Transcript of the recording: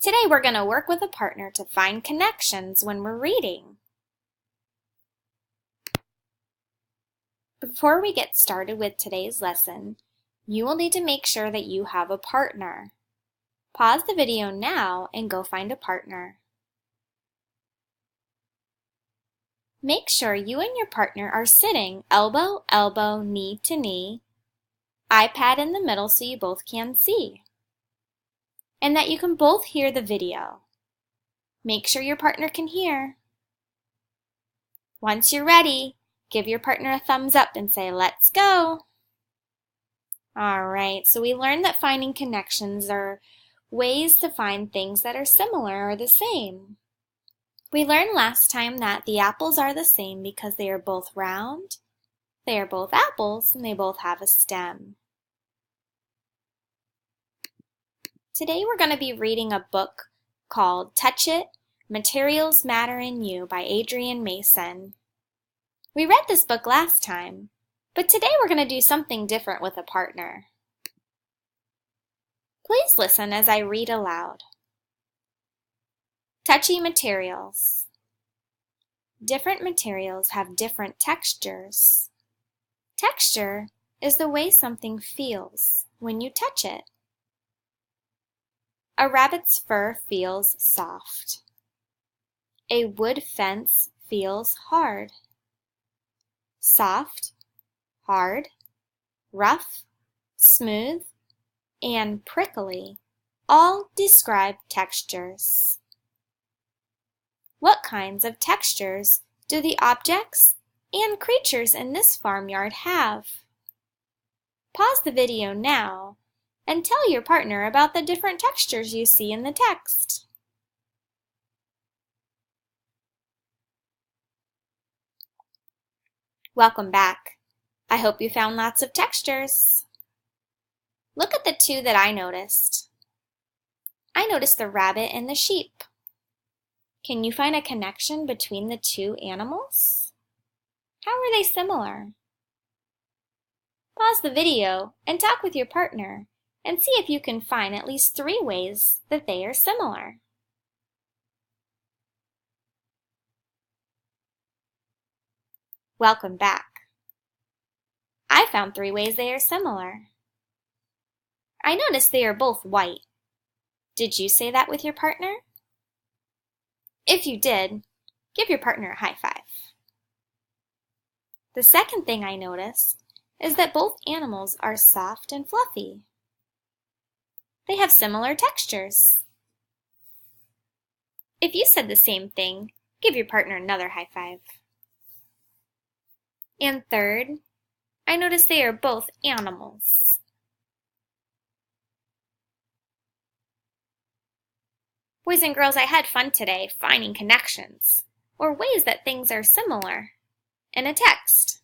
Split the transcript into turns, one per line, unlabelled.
Today we're going to work with a partner to find connections when we're reading. Before we get started with today's lesson, you will need to make sure that you have a partner. Pause the video now and go find a partner. Make sure you and your partner are sitting elbow, elbow, knee to knee, iPad in the middle so you both can see, and that you can both hear the video. Make sure your partner can hear. Once you're ready, give your partner a thumbs up and say, "Let's go." All right, so we learned that finding connections are ways to find things that are similar or the same. We learned last time that the apples are the same because they are both round, they are both apples, and they both have a stem. Today we're going to be reading a book called Touch It! Materials Matter in You by Adrienne Mason. We read this book last time, but today we're going to do something different with a partner. Please listen as I read aloud. Touchy materials. Different materials have different textures. Texture is the way something feels when you touch it. A rabbit's fur feels soft. A wood fence feels hard. Soft, hard, rough, smooth, and prickly all describe textures. What kinds of textures do the objects and creatures in this farmyard have? Pause the video now and tell your partner about the different textures you see in the text. Welcome back. I hope you found lots of textures. Look at the two that I noticed. I noticed the rabbit and the sheep. Can you find a connection between the two animals? How are they similar? Pause the video and talk with your partner and see if you can find at least 3 ways that they are similar. Welcome back. I found 3 ways they are similar. I noticed they are both white. Did you say that with your partner? If you did, give your partner a high five. The second thing I noticed is that both animals are soft and fluffy. They have similar textures. If you said the same thing, give your partner another high five. And third, I noticed they are both animals. Boys and girls, I had fun today finding connections, or ways that things are similar, in a text.